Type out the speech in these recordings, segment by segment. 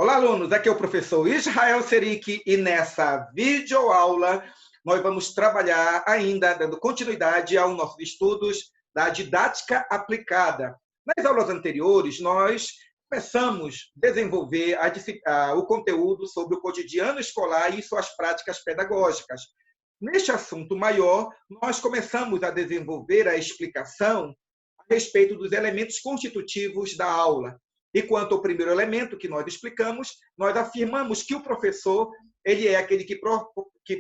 Olá, alunos! Aqui é o professor Israel Seric e nessa videoaula nós vamos trabalhar ainda, dando continuidade aos nossos estudos da didática aplicada. Nas aulas anteriores, nós começamos a desenvolver o conteúdo sobre o cotidiano escolar e suas práticas pedagógicas. Neste assunto maior, nós começamos a desenvolver a explicação a respeito dos elementos constitutivos da aula. E quanto ao primeiro elemento que nós explicamos, nós afirmamos que o professor ele é aquele que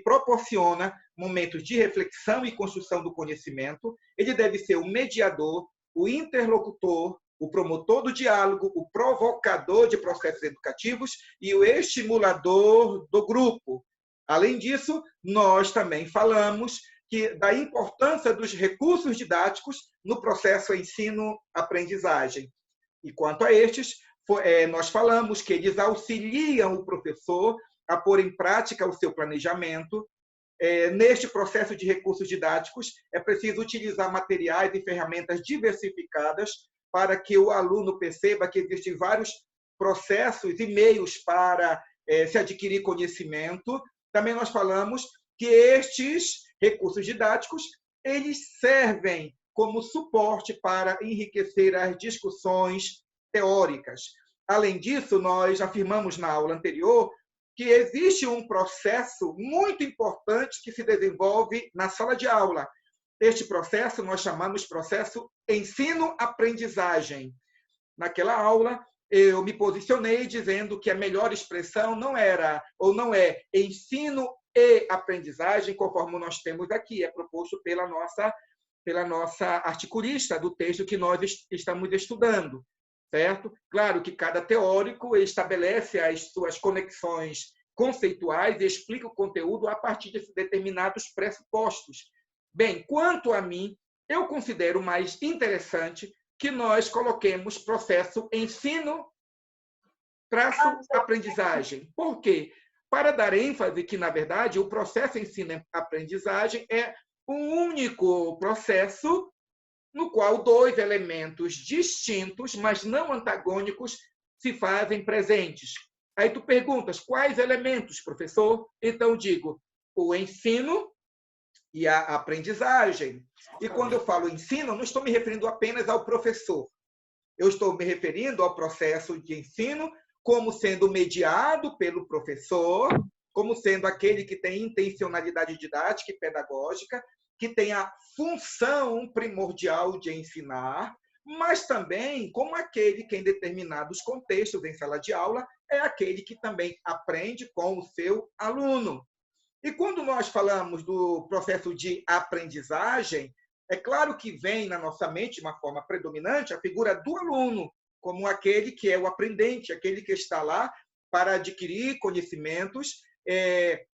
proporciona momentos de reflexão e construção do conhecimento. Ele deve ser o mediador, o interlocutor, o promotor do diálogo, o provocador de processos educativos e o estimulador do grupo. Além disso, nós também falamos da importância dos recursos didáticos no processo ensino-aprendizagem. E quanto a estes, nós falamos que eles auxiliam o professor a pôr em prática o seu planejamento. Neste processo de recursos didáticos, é preciso utilizar materiais e ferramentas diversificadas para que o aluno perceba que existem vários processos e meios para se adquirir conhecimento. Também nós falamos que estes recursos didáticos eles servem como suporte para enriquecer as discussões teóricas. Além disso, nós afirmamos na aula anterior que existe um processo muito importante que se desenvolve na sala de aula. Este processo nós chamamos de processo ensino-aprendizagem. Naquela aula, eu me posicionei dizendo que a melhor expressão não era ou não é ensino e aprendizagem, conforme nós temos aqui, é proposto pela nossa articulista do texto que nós estamos estudando, certo? Claro que cada teórico estabelece as suas conexões conceituais e explica o conteúdo a partir de determinados pressupostos. Bem, quanto a mim, eu considero mais interessante que nós coloquemos processo ensino-aprendizagem. Por quê? Para dar ênfase que, na verdade, o processo ensino-aprendizagem é um único processo no qual dois elementos distintos, mas não antagônicos, se fazem presentes. Aí tu perguntas, quais elementos, professor? Então, digo, o ensino e a aprendizagem. E quando eu falo ensino, não estou me referindo apenas ao professor. Eu estou me referindo ao processo de ensino como sendo mediado pelo professor, como sendo aquele que tem intencionalidade didática e pedagógica, que tem a função primordial de ensinar, mas também como aquele que, em determinados contextos, em sala de aula, é aquele que também aprende com o seu aluno. E quando nós falamos do processo de aprendizagem, é claro que vem na nossa mente, de uma forma predominante, a figura do aluno, como aquele que é o aprendente, aquele que está lá para adquirir conhecimentos,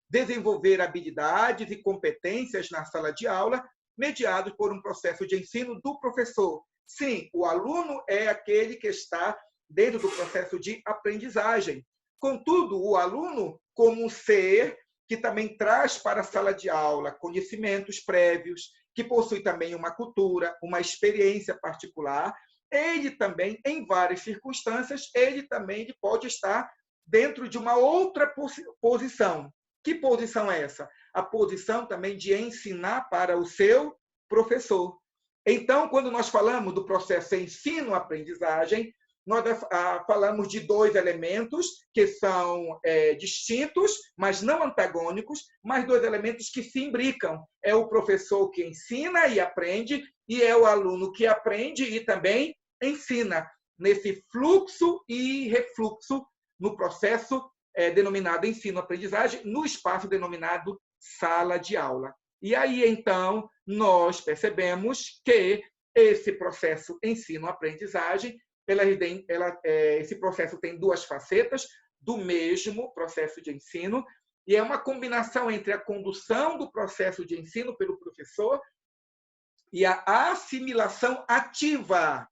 desenvolver habilidades e competências na sala de aula, mediados por um processo de ensino do professor. Sim, o aluno é aquele que está dentro do processo de aprendizagem. Contudo, o aluno, como um ser que também traz para a sala de aula conhecimentos prévios, que possui também uma cultura, uma experiência particular, ele também, em várias circunstâncias, ele pode estar dentro de uma outra posição. Que posição é essa? A posição também de ensinar para o seu professor. Então, quando nós falamos do processo ensino-aprendizagem, nós falamos de dois elementos que são distintos, mas não antagônicos, mas dois elementos que se imbricam. É o professor que ensina e aprende, e é o aluno que aprende e também ensina, nesse fluxo e refluxo, no processo denominado ensino-aprendizagem, no espaço denominado sala de aula. E aí, então, nós percebemos que esse processo ensino-aprendizagem, esse processo tem duas facetas do mesmo processo de ensino, e é uma combinação entre a condução do processo de ensino pelo professor e a assimilação ativa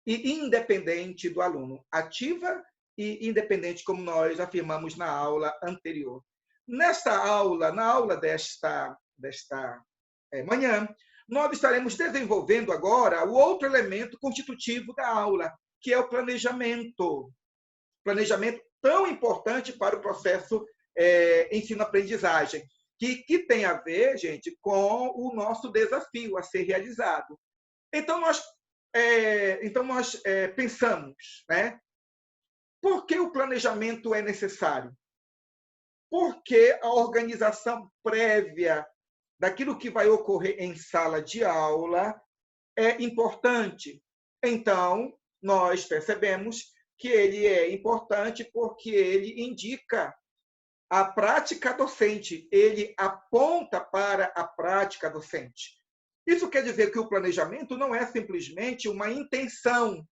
e independente do aluno. Ativa e independente, como nós afirmamos na aula anterior. Nesta aula, na aula desta manhã, nós estaremos desenvolvendo agora o outro elemento constitutivo da aula, que é o planejamento. Planejamento tão importante para o processo ensino-aprendizagem, que tem a ver, gente, com o nosso desafio a ser realizado. Então, nós pensamos, né? Por que o planejamento é necessário? Porque a organização prévia daquilo que vai ocorrer em sala de aula é importante. Então, nós percebemos que ele é importante porque ele indica a prática docente, ele aponta para a prática docente. Isso quer dizer que o planejamento não é simplesmente uma intenção.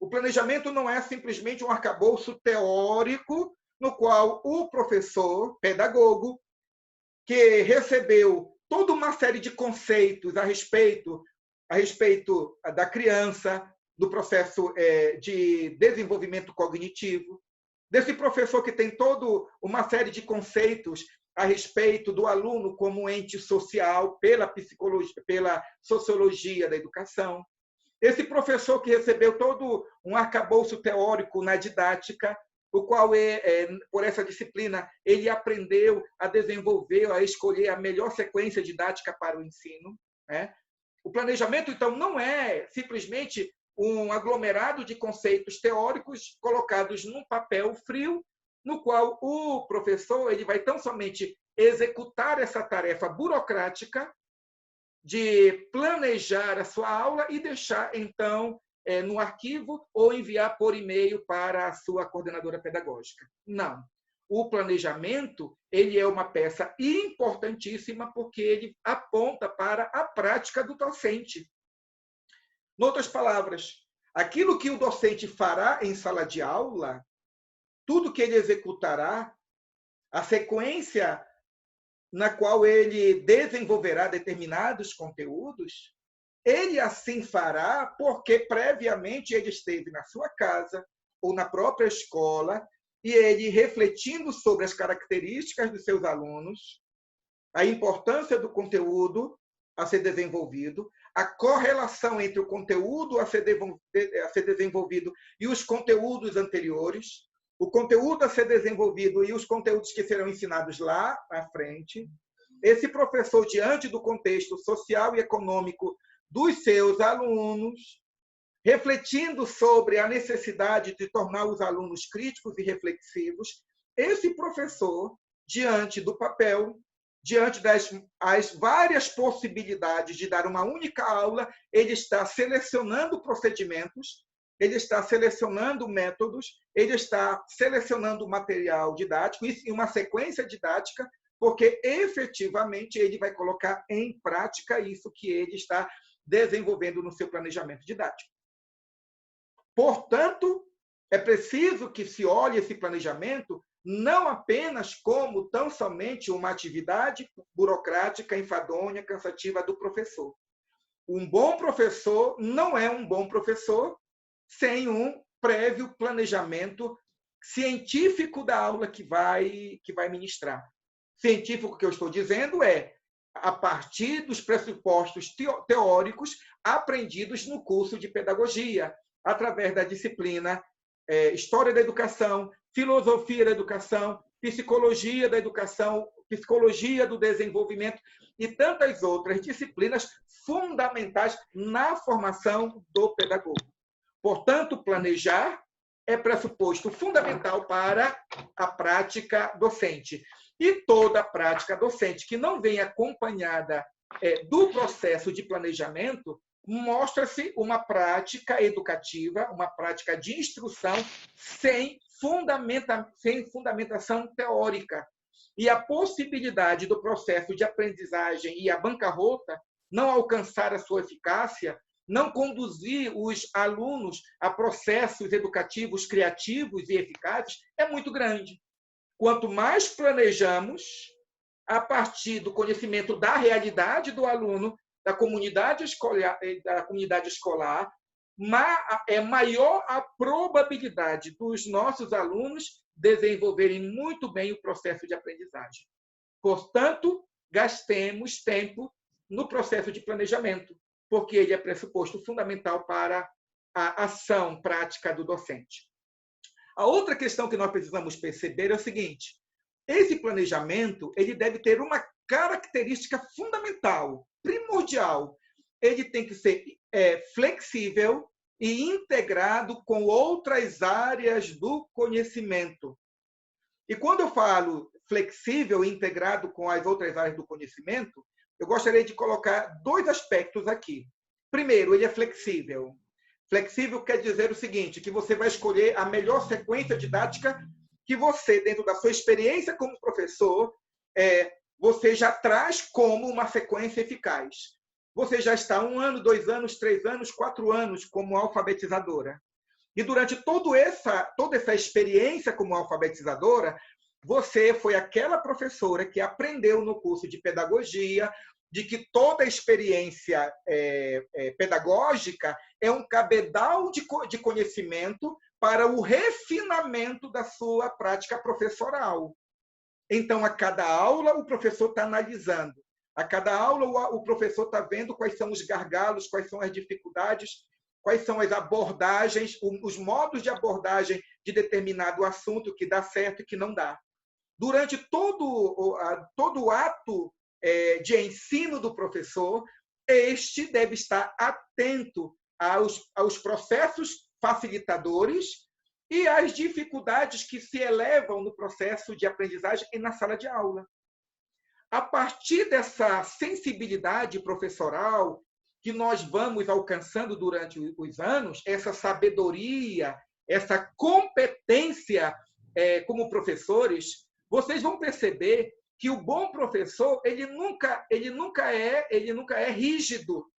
O planejamento não é simplesmente um arcabouço teórico no qual o professor, pedagogo, que recebeu toda uma série de conceitos a respeito da criança, do processo de desenvolvimento cognitivo, desse professor que tem toda uma série de conceitos a respeito do aluno como ente social pela psicologia, pela sociologia da educação. Esse professor que recebeu todo um arcabouço teórico na didática, o qual, por essa disciplina, ele aprendeu a desenvolver, a escolher a melhor sequência didática para o ensino, né? O planejamento, então, não é simplesmente um aglomerado de conceitos teóricos colocados num papel frio, no qual o professor ele vai tão somente executar essa tarefa burocrática de planejar a sua aula e deixar, então, no arquivo ou enviar por e-mail para a sua coordenadora pedagógica. Não. O planejamento ele é uma peça importantíssima porque ele aponta para a prática do docente. Em outras palavras, aquilo que o docente fará em sala de aula, tudo que ele executará, a sequência na qual ele desenvolverá determinados conteúdos, ele assim fará porque previamente ele esteve na sua casa ou na própria escola e ele, refletindo sobre as características dos seus alunos, a importância do conteúdo a ser desenvolvido, a correlação entre o conteúdo a ser desenvolvido e os conteúdos anteriores, o conteúdo a ser desenvolvido e os conteúdos que serão ensinados lá à frente. Esse professor, diante do contexto social e econômico dos seus alunos, refletindo sobre a necessidade de tornar os alunos críticos e reflexivos, esse professor, diante do papel, diante das várias possibilidades de dar uma única aula, ele está selecionando procedimentos, ele está selecionando métodos, ele está selecionando material didático e uma sequência didática, porque efetivamente ele vai colocar em prática isso que ele está desenvolvendo no seu planejamento didático. Portanto, é preciso que se olhe esse planejamento não apenas como tão somente uma atividade burocrática, enfadonha, cansativa do professor. Um bom professor não é um bom professor sem um prévio planejamento científico da aula que vai ministrar. Científico que eu estou dizendo é a partir dos pressupostos teóricos aprendidos no curso de pedagogia, através da disciplina História da Educação, Filosofia da Educação, Psicologia da Educação, Psicologia do Desenvolvimento e tantas outras disciplinas fundamentais na formação do pedagogo. Portanto, planejar é pressuposto fundamental para a prática docente. E toda prática docente que não vem acompanhada do processo de planejamento mostra-se uma prática educativa, uma prática de instrução sem fundamentação teórica. E a possibilidade do processo de aprendizagem e a bancarrota não alcançar a sua eficácia, não conduzir os alunos a processos educativos criativos e eficazes, é muito grande. Quanto mais planejamos, a partir do conhecimento da realidade do aluno, da comunidade escolar, é maior a probabilidade dos nossos alunos desenvolverem muito bem o processo de aprendizagem. Portanto, gastemos tempo no processo de planejamento, porque ele é pressuposto fundamental para a ação prática do docente. A outra questão que nós precisamos perceber é o seguinte: esse planejamento ele deve ter uma característica fundamental, primordial. Ele tem que ser flexível e integrado com outras áreas do conhecimento. E quando eu falo flexível e integrado com as outras áreas do conhecimento, eu gostaria de colocar dois aspectos aqui. Primeiro, ele é flexível. Flexível quer dizer o seguinte, que você vai escolher a melhor sequência didática que você, dentro da sua experiência como professor, você já traz como uma sequência eficaz. Você já está 1 ano, 2 anos, 3 anos, 4 anos como alfabetizadora. E durante toda essa experiência como alfabetizadora, você foi aquela professora que aprendeu no curso de pedagogia de que toda experiência pedagógica é um cabedal de conhecimento para o refinamento da sua prática professoral. Então, a cada aula, o professor está analisando. A cada aula, o professor está vendo quais são os gargalos, quais são as dificuldades, quais são as abordagens, os modos de abordagem de determinado assunto que dá certo e que não dá. Durante todo o ato de ensino do professor, este deve estar atento aos processos facilitadores e às dificuldades que se elevam no processo de aprendizagem e na sala de aula. A partir dessa sensibilidade professoral que nós vamos alcançando durante os anos, essa sabedoria, essa competência como professores, vocês vão perceber que o bom professor ele nunca é rígido.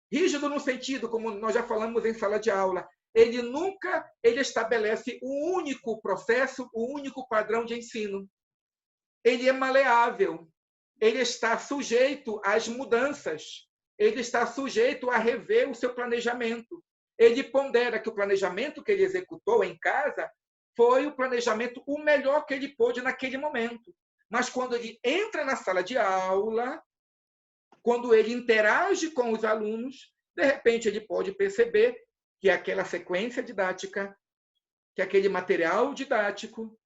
Rígido no sentido, como nós já falamos em sala de aula, ele estabelece um único processo, um único padrão de ensino. Ele é maleável, ele está sujeito às mudanças, ele está sujeito a rever o seu planejamento. Ele pondera que o planejamento que ele executou em casa foi o planejamento o melhor que ele pôde naquele momento. Mas quando ele entra na sala de aula, quando ele interage com os alunos, de repente ele pode perceber que aquela sequência didática, que aquele material didático,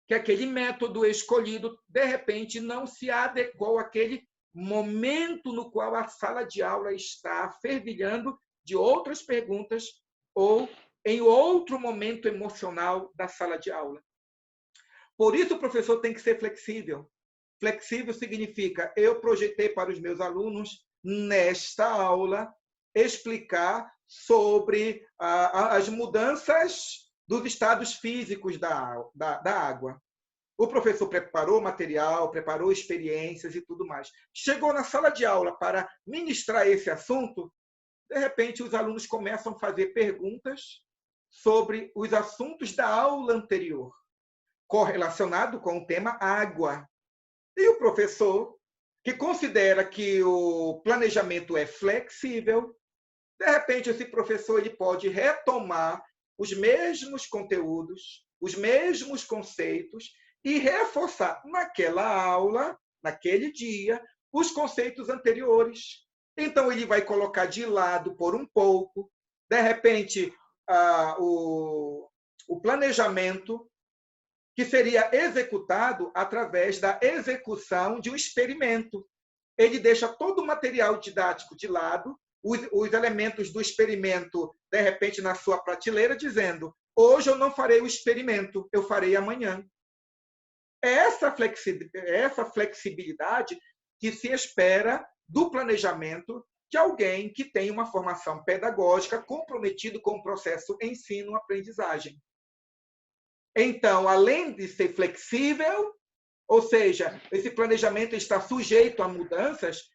que aquele método escolhido, de repente, não se adequou àquele momento no qual a sala de aula está fervilhando de outras perguntas ou em outro momento emocional da sala de aula. Por isso, o professor tem que ser flexível. Flexível significa eu projetei para os meus alunos, nesta aula, explicar sobre as mudanças dos estados físicos da água. O professor preparou material, preparou experiências e tudo mais. Chegou na sala de aula para ministrar esse assunto, de repente os alunos começam a fazer perguntas sobre os assuntos da aula anterior, correlacionado com o tema água. E o professor, que considera que o planejamento é flexível, de repente esse professor ele pode retomar os mesmos conteúdos, os mesmos conceitos e reforçar naquela aula, naquele dia, os conceitos anteriores. Então, ele vai colocar de lado por um pouco, de repente, o planejamento que seria executado através da execução de um experimento. Ele deixa todo o material didático de lado, os elementos do experimento, de repente, na sua prateleira, dizendo: hoje eu não farei o experimento, eu farei amanhã. É essa flexibilidade que se espera do planejamento de alguém que tem uma formação pedagógica comprometido com o processo ensino-aprendizagem. Então, além de ser flexível, ou seja, esse planejamento está sujeito a mudanças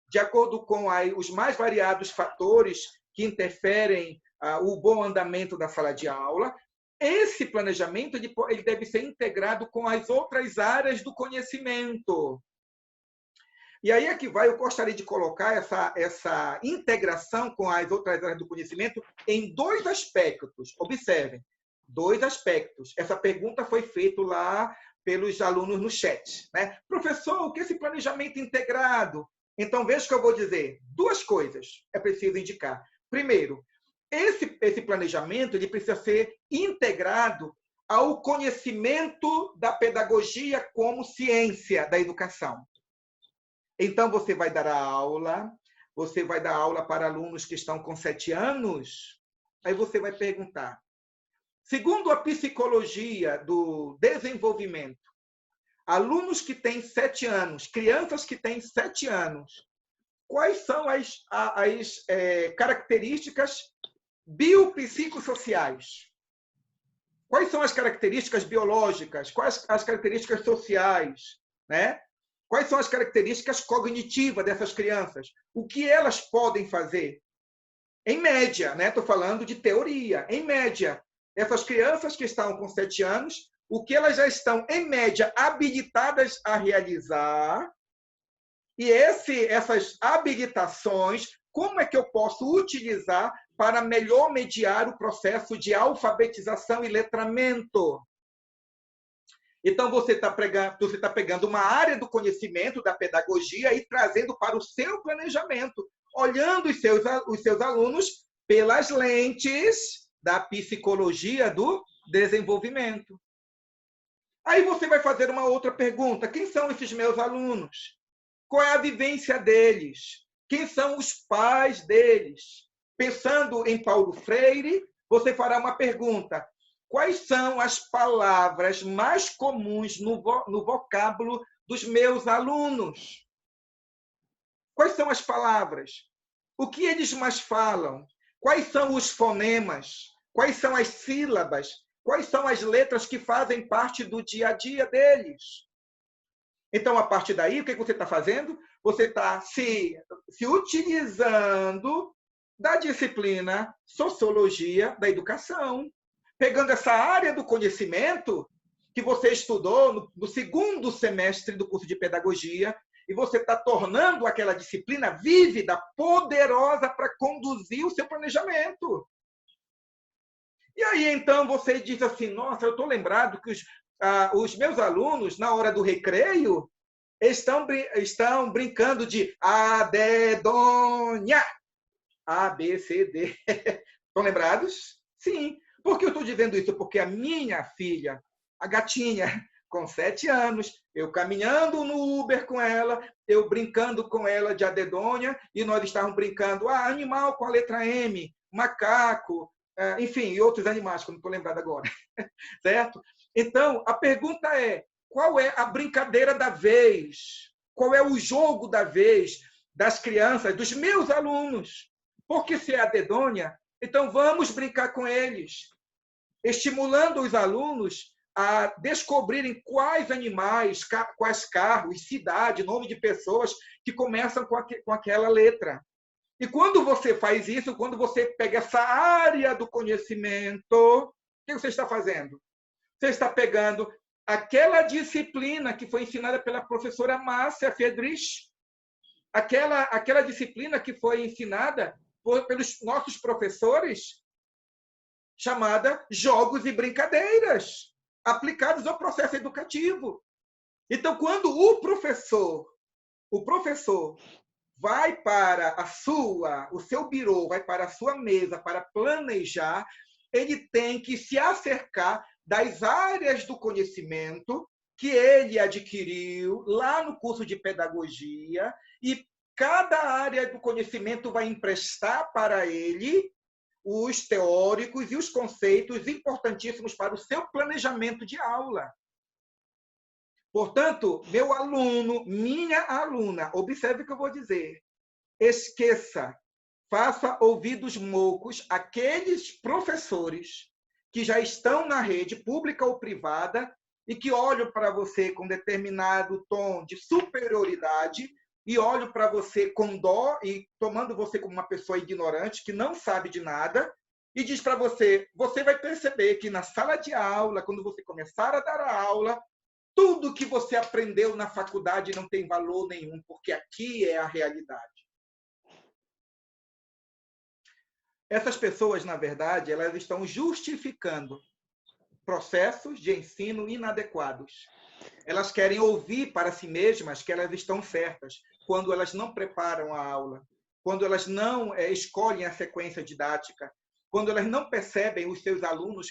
de acordo com os mais variados fatores que interferem o bom andamento da sala de aula, esse planejamento ele deve ser integrado com as outras áreas do conhecimento. E aí é que eu gostaria de colocar essa integração com as outras áreas do conhecimento em dois aspectos. Observem, dois aspectos. Essa pergunta foi feita lá pelos alunos no chat, né? Professor, o que é esse planejamento integrado? Então, veja o que eu vou dizer. Duas coisas é preciso indicar. Primeiro, esse planejamento ele precisa ser integrado ao conhecimento da pedagogia como ciência da educação. Então, você vai dar aula para alunos que estão com 7 anos, aí você vai perguntar, segundo a psicologia do desenvolvimento, alunos que têm 7 anos, crianças que têm 7 anos, quais são as características biopsicossociais? Quais são as características biológicas? Quais as características sociais? Né? Quais são as características cognitivas dessas crianças? O que elas podem fazer? Em média, né? Estou falando de teoria. Em média, essas crianças que estão com 7 anos, o que elas já estão, em média, habilitadas a realizar, e essas habilitações, como é que eu posso utilizar para melhor mediar o processo de alfabetização e letramento? Então, você está pegando uma área do conhecimento da pedagogia e trazendo para o seu planejamento, olhando os seus alunos pelas lentes da psicologia do desenvolvimento. Aí você vai fazer uma outra pergunta. Quem são esses meus alunos? Qual é a vivência deles? Quem são os pais deles? Pensando em Paulo Freire, você fará uma pergunta. Quais são as palavras mais comuns no vocábulo dos meus alunos? Quais são as palavras? O que eles mais falam? Quais são os fonemas? Quais são as sílabas? Quais são as letras que fazem parte do dia a dia deles? Então, a partir daí, o que você está fazendo? Você está se utilizando da disciplina Sociologia da Educação, pegando essa área do conhecimento que você estudou no segundo semestre do curso de Pedagogia, e você está tornando aquela disciplina vívida, poderosa para conduzir o seu planejamento. E aí, então, você diz assim, nossa, eu estou lembrado que os meus alunos, na hora do recreio, estão brincando de adedonha, A, B, C, D. Estão lembrados? Sim. Por que eu estou dizendo isso? Porque a minha filha, a gatinha, com 7 anos, eu caminhando no Uber com ela, eu brincando com ela de adedonha, e nós estávamos brincando, animal com a letra M, macaco, enfim, e outros animais, que eu não estou lembrado agora. Certo? Então, a pergunta é, qual é a brincadeira da vez? Qual é o jogo da vez das crianças, dos meus alunos? Porque se é a dedonha, então vamos brincar com eles, estimulando os alunos a descobrirem quais animais, quais carros, cidade, nome de pessoas que começam com aquela letra. E quando você faz isso, quando você pega essa área do conhecimento, o que você está fazendo? Você está pegando aquela disciplina que foi ensinada pela professora Márcia Friedrich, aquela disciplina que foi ensinada pelos nossos professores, chamada Jogos e Brincadeiras, aplicados ao processo educativo. Então, quando o professor vai para o seu birô, vai para a sua mesa para planejar, ele tem que se acercar das áreas do conhecimento que ele adquiriu lá no curso de pedagogia, e cada área do conhecimento vai emprestar para ele os teóricos e os conceitos importantíssimos para o seu planejamento de aula. Portanto, meu aluno, minha aluna, observe o que eu vou dizer. Esqueça, faça ouvidos moucos aqueles professores que já estão na rede pública ou privada e que olham para você com determinado tom de superioridade e olham para você com dó e tomando você como uma pessoa ignorante que não sabe de nada e diz para você, você vai perceber que na sala de aula, quando você começar a dar a aula, tudo que você aprendeu na faculdade não tem valor nenhum, porque aqui é a realidade. Essas pessoas, na verdade, elas estão justificando processos de ensino inadequados. Elas querem ouvir para si mesmas que elas estão certas, quando elas não preparam a aula, quando elas não escolhem a sequência didática, quando elas não percebem os seus alunos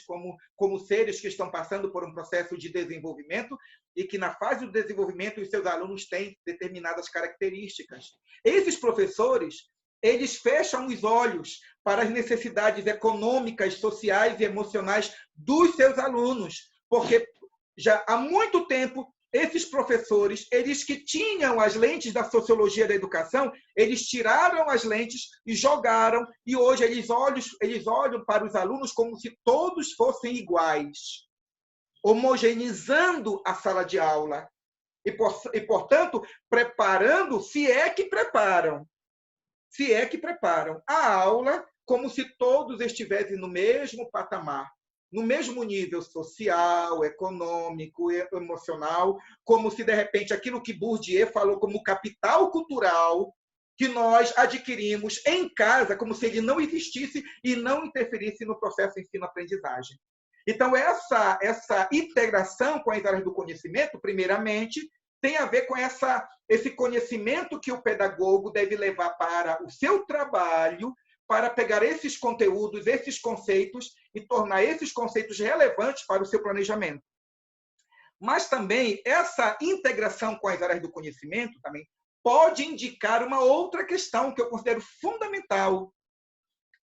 como seres que estão passando por um processo de desenvolvimento e que na fase do desenvolvimento os seus alunos têm determinadas características. Esses professores, eles fecham os olhos para as necessidades econômicas, sociais e emocionais dos seus alunos, porque já há muito tempo esses professores, eles que tinham as lentes da sociologia da educação, eles tiraram as lentes e jogaram, e hoje eles olham para os alunos como se todos fossem iguais, homogeneizando a sala de aula e portanto, preparando, se é que preparam a aula como se todos estivessem no mesmo patamar, no mesmo nível social, econômico, emocional, como se, de repente, aquilo que Bourdieu falou como capital cultural, que nós adquirimos em casa, como se ele não existisse e não interferisse no processo ensino-aprendizagem. Então, essa integração com as áreas do conhecimento, primeiramente, tem a ver com esse conhecimento que o pedagogo deve levar para o seu trabalho, para pegar esses conteúdos, esses conceitos e tornar esses conceitos relevantes para o seu planejamento. Mas também essa integração com as áreas do conhecimento também pode indicar uma outra questão que eu considero fundamental.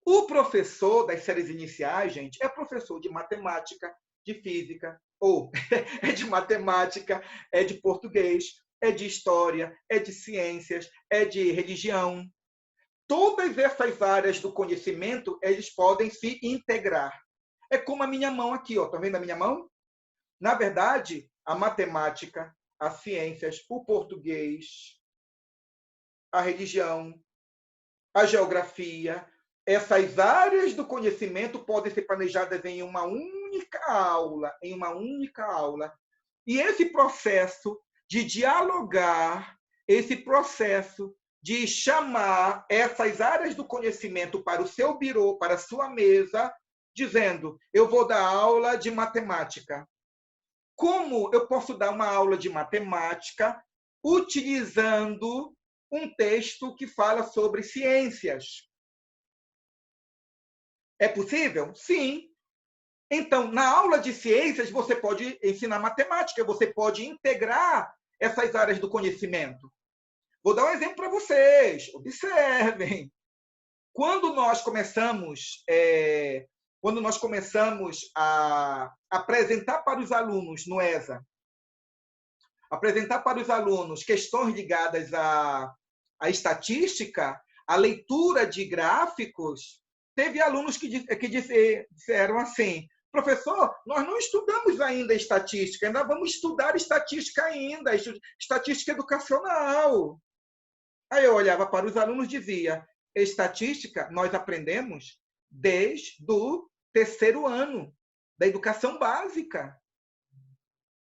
O professor das séries iniciais, gente, é professor de matemática, de física, ou é de matemática, é de português, é de história, é de ciências, é de religião. Todas essas áreas do conhecimento, eles podem se integrar. É como a minha mão aqui, ó. Tá vendo a minha mão? Na verdade, a matemática, as ciências, o português, a religião, a geografia, essas áreas do conhecimento podem ser planejadas em uma única aula, E esse processo de dialogar, esse processo de chamar essas áreas do conhecimento para o seu birô, para a sua mesa, dizendo, eu vou dar aula de matemática. Como eu posso dar uma aula de matemática utilizando um texto que fala sobre ciências? É possível? Sim. Então, na aula de ciências, você pode ensinar matemática, você pode integrar essas áreas do conhecimento. Vou dar um exemplo para vocês. Observem. Quando nós começamos a apresentar para os alunos no ESA, apresentar para os alunos questões ligadas à estatística, à leitura de gráficos, teve alunos que disseram assim, professor, nós não estudamos ainda estatística, ainda vamos estudar estatística ainda, estatística educacional. Aí eu olhava para os alunos e dizia, estatística nós aprendemos desde o 3º ano da educação básica.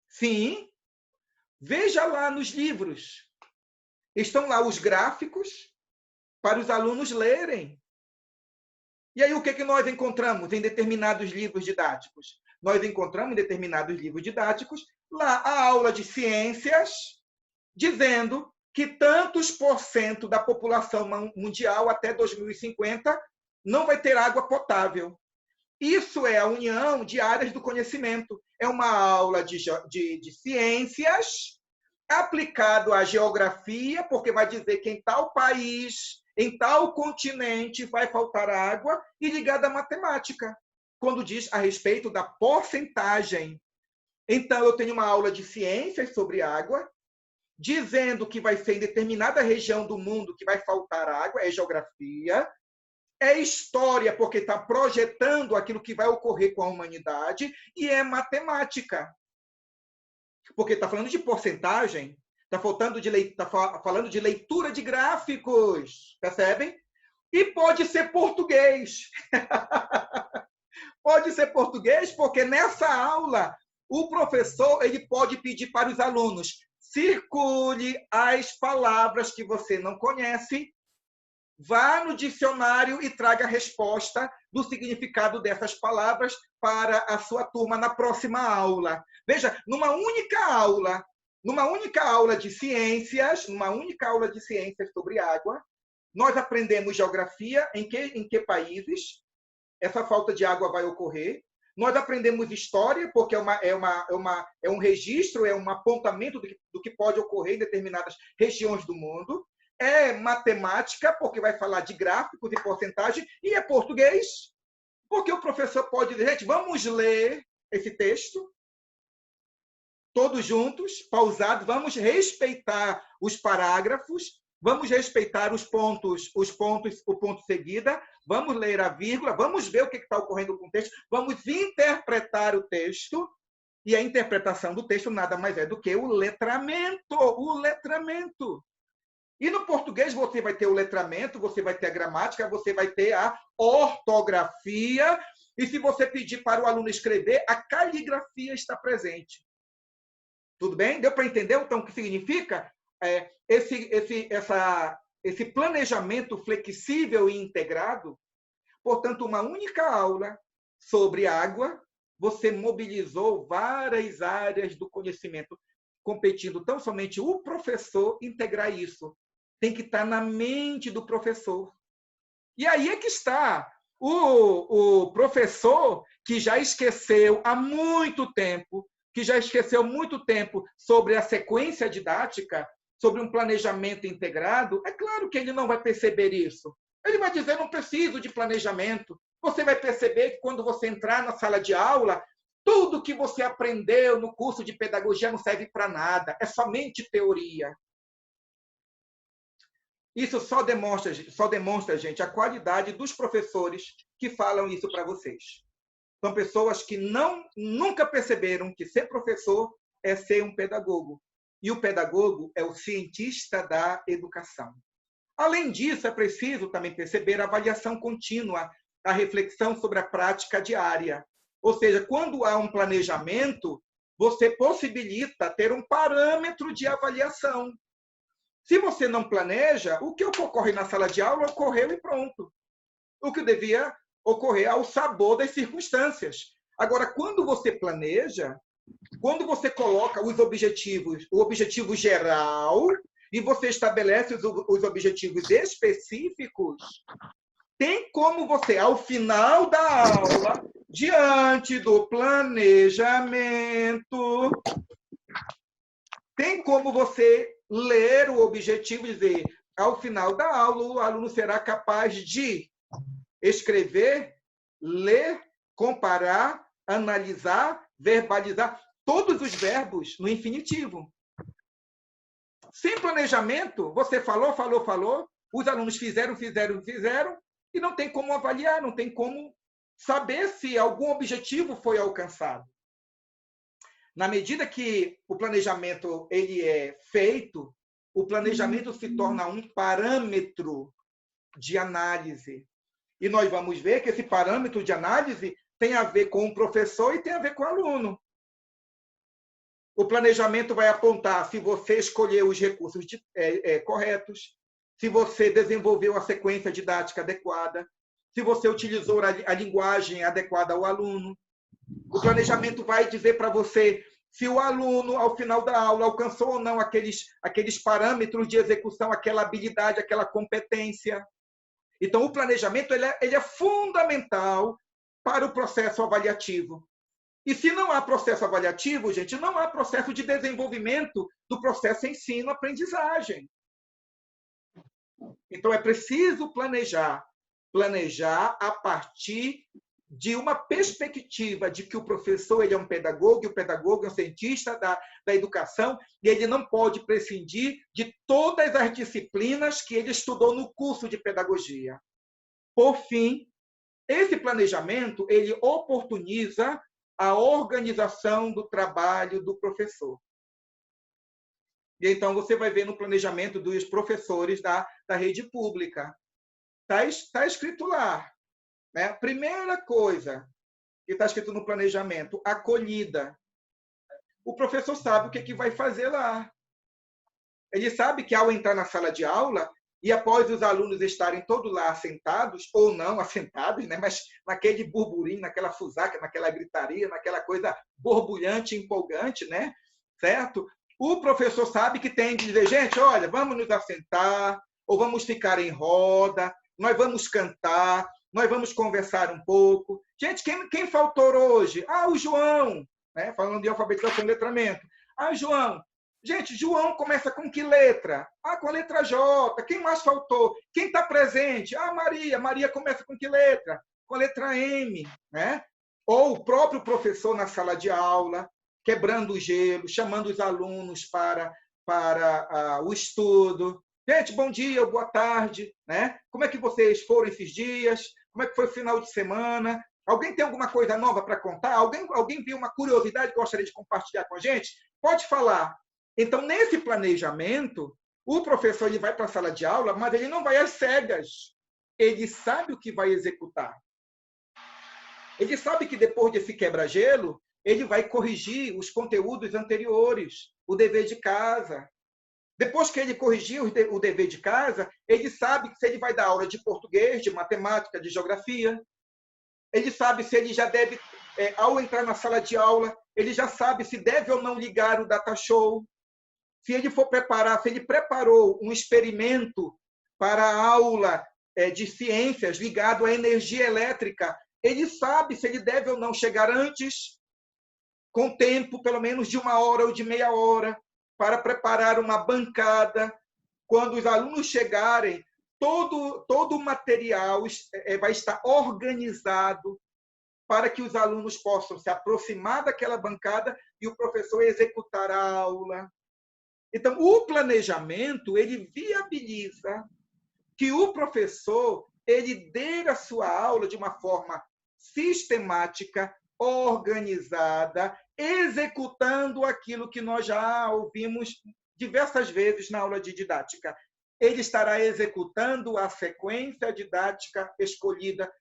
Sim, veja lá nos livros. Estão lá os gráficos para os alunos lerem. E aí o que nós encontramos em determinados livros didáticos? Nós encontramos em determinados livros didáticos lá a aula de ciências dizendo que tantos % da população mundial até 2050 não vai ter água potável. Isso é a união de áreas do conhecimento. É uma aula de ciências aplicado à geografia, porque vai dizer que em tal país, em tal continente vai faltar água, e ligado à matemática, quando diz a respeito da porcentagem. Então, eu tenho uma aula de ciências sobre água, dizendo que vai ser em determinada região do mundo que vai faltar água, é geografia, é história, porque está projetando aquilo que vai ocorrer com a humanidade, e é matemática, porque está falando de porcentagem, está falando de leitura de gráficos, percebem? E pode ser português. Pode ser português, porque nessa aula o professor ele pode pedir para os alunos circule as palavras que você não conhece, vá no dicionário e traga a resposta do significado dessas palavras para a sua turma na próxima aula. Veja, numa única aula de ciências, sobre água, nós aprendemos geografia em que países? essa falta de água vai ocorrer. Nós aprendemos história, porque é um registro, é um apontamento do que pode ocorrer em determinadas regiões do mundo. É matemática, porque vai falar de gráficos e porcentagem. E é português, porque o professor pode dizer, gente, vamos ler esse texto, todos juntos, pausados, vamos respeitar os parágrafos, vamos respeitar o ponto seguida, vamos ler a vírgula, vamos ver o que está ocorrendo com o texto, vamos interpretar o texto, e a interpretação do texto nada mais é do que o letramento. O letramento. E no português você vai ter o letramento, você vai ter a gramática, você vai ter a ortografia, e se você pedir para o aluno escrever, a caligrafia está presente. Tudo bem? Deu para entender, então, o que significa esse planejamento flexível e integrado? Portanto, uma única aula sobre água, você mobilizou várias áreas do conhecimento, competindo tão somente o professor integrar isso. Tem que estar na mente do professor. E aí é que está o professor que já esqueceu há muito tempo, sobre a sequência didática, sobre um planejamento integrado. É claro que ele não vai perceber isso. Ele vai dizer, não preciso de planejamento. Você vai perceber que quando você entrar na sala de aula, tudo que você aprendeu no curso de pedagogia não serve para nada. É somente teoria. Isso só demonstra, gente, a qualidade dos professores que falam isso para vocês. São pessoas que nunca perceberam que ser professor é ser um pedagogo. E o pedagogo é o cientista da educação. Além disso, é preciso também perceber a avaliação contínua, a reflexão sobre a prática diária. Ou seja, quando há um planejamento, você possibilita ter um parâmetro de avaliação. Se você não planeja, o que ocorre na sala de aula ocorreu e pronto. O que devia ocorrer ao sabor das circunstâncias. Agora, quando você planeja, quando você coloca os objetivos, o objetivo geral, e você estabelece os objetivos específicos, tem como você, ao final da aula, diante do planejamento, tem como você ler o objetivo e dizer, ao final da aula, o aluno será capaz de escrever, ler, comparar, analisar, verbalizar, todos os verbos no infinitivo. Sem planejamento, você falou, os alunos fizeram, e não tem como avaliar, não tem como saber se algum objetivo foi alcançado. Na medida que o planejamento ele é feito, o planejamento se torna um parâmetro de análise. E nós vamos ver que esse parâmetro de análise tem a ver com o professor e tem a ver com o aluno. O planejamento vai apontar se você escolheu os recursos corretos, se você desenvolveu a sequência didática adequada, se você utilizou a linguagem adequada ao aluno. O planejamento vai dizer para você se o aluno, ao final da aula, alcançou ou não aqueles parâmetros de execução, aquela habilidade, aquela competência. Então, o planejamento ele é fundamental para o processo avaliativo. E se não há processo avaliativo, gente, não há processo de desenvolvimento do processo ensino-aprendizagem. Então, é preciso planejar a partir de uma perspectiva de que o professor ele é um pedagogo, e o pedagogo é um cientista da educação, e ele não pode prescindir de todas as disciplinas que ele estudou no curso de pedagogia. Por fim, esse planejamento ele oportuniza a organização do trabalho do professor. E então você vai ver no planejamento dos professores da rede pública. Está escrito lá. Né? Primeira coisa que está escrito no planejamento, acolhida. O professor sabe o que vai fazer lá. Ele sabe que ao entrar na sala de aula, e após os alunos estarem todos lá assentados, ou não assentados, né? Mas naquele burburinho, naquela fusaca, naquela gritaria, naquela coisa borbulhante, empolgante, né? Certo? O professor sabe que tem de dizer, gente, olha, vamos nos assentar, ou vamos ficar em roda, nós vamos cantar, nós vamos conversar um pouco. Gente, quem faltou hoje? Ah, o João, né? Falando de alfabetização e letramento. Ah, João. Gente, João começa com que letra? Ah, com a letra J. Quem mais faltou? Quem está presente? Ah, Maria. Maria começa com que letra? Com a letra M, né? Ou o próprio professor na sala de aula, quebrando o gelo, chamando os alunos para o estudo. Gente, bom dia, boa tarde, né? Como é que vocês foram esses dias? Como é que foi o final de semana? Alguém tem alguma coisa nova para contar? Alguém viu uma curiosidade que gostaria de compartilhar com a gente? Pode falar. Então, nesse planejamento, o professor ele vai para a sala de aula, mas ele não vai às cegas. Ele sabe o que vai executar. Ele sabe que depois desse quebra-gelo, ele vai corrigir os conteúdos anteriores, o dever de casa. Depois que ele corrigir o dever de casa, ele sabe que se ele vai dar aula de português, de matemática, de geografia, ele sabe se ele já deve, ao entrar na sala de aula, ele já sabe se deve ou não ligar o data show. Se ele for preparar, se ele preparou um experimento para a aula de ciências ligado à energia elétrica, ele sabe se ele deve ou não chegar antes, com tempo, pelo menos de 1 hora ou de meia hora, para preparar uma bancada. Quando os alunos chegarem, todo o material vai estar organizado para que os alunos possam se aproximar daquela bancada e o professor executar a aula. Então, o planejamento, ele viabiliza que o professor ele dê a sua aula de uma forma sistemática, organizada, executando aquilo que nós já ouvimos diversas vezes na aula de didática. Ele estará executando a sequência didática escolhida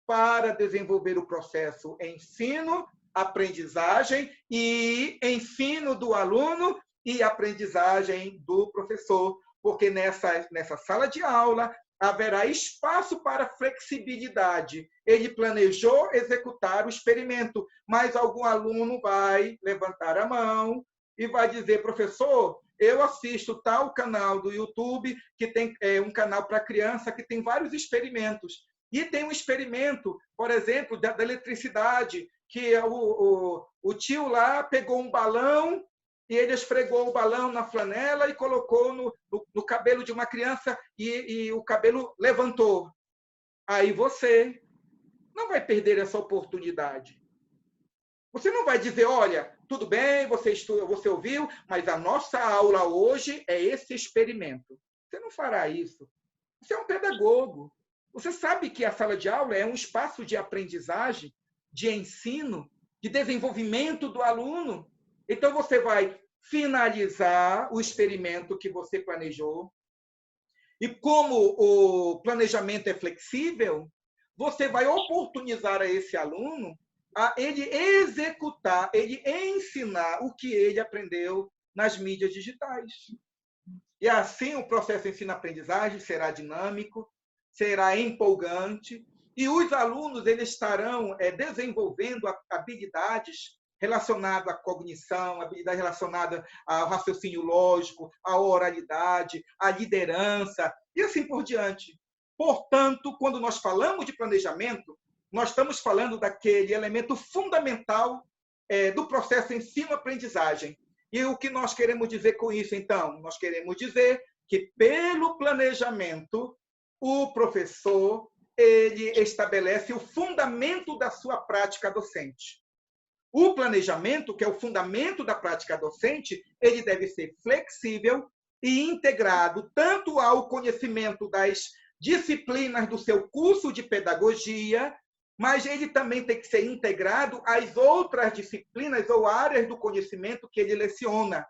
para desenvolver o processo ensino, aprendizagem e ensino do aluno e aprendizagem do professor, porque nessa sala de aula haverá espaço para flexibilidade. Ele planejou executar o experimento, mas algum aluno vai levantar a mão e vai dizer, professor, eu assisto tal canal do YouTube, que tem um canal para criança, que tem vários experimentos. E tem um experimento, por exemplo, da eletricidade, que o tio lá pegou um balão e ele esfregou o balão na flanela e colocou no cabelo de uma criança e o cabelo levantou. Aí você não vai perder essa oportunidade. Você não vai dizer, olha, tudo bem, você ouviu, mas a nossa aula hoje é esse experimento. Você não fará isso. Você é um pedagogo. Você sabe que a sala de aula é um espaço de aprendizagem, de ensino, de desenvolvimento do aluno. Então, você vai finalizar o experimento que você planejou. E como o planejamento é flexível, você vai oportunizar a esse aluno a ele executar, ele ensinar o que ele aprendeu nas mídias digitais. E assim o processo ensino-aprendizagem será dinâmico, será empolgante, e os alunos eles estarão desenvolvendo habilidades relacionadas à cognição, habilidades relacionadas ao raciocínio lógico, à oralidade, à liderança, e assim por diante. Portanto, quando nós falamos de planejamento, nós estamos falando daquele elemento fundamental do processo ensino-aprendizagem. E o que nós queremos dizer com isso, então? Nós queremos dizer que, pelo planejamento, o professor ele estabelece o fundamento da sua prática docente. O planejamento, que é o fundamento da prática docente, ele deve ser flexível e integrado tanto ao conhecimento das disciplinas do seu curso de pedagogia, mas ele também tem que ser integrado às outras disciplinas ou áreas do conhecimento que ele leciona.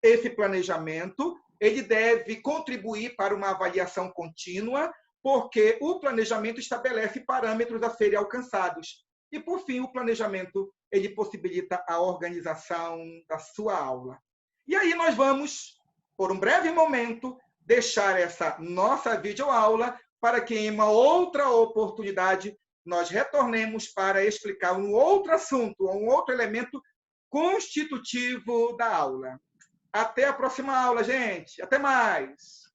Esse planejamento ele deve contribuir para uma avaliação contínua, porque o planejamento estabelece parâmetros a serem alcançados. E, por fim, o planejamento ele possibilita a organização da sua aula. E aí nós vamos, por um breve momento, deixar essa nossa videoaula para que, em uma outra oportunidade, nós retornemos para explicar um outro assunto, um outro elemento constitutivo da aula. Até a próxima aula, gente. Até mais!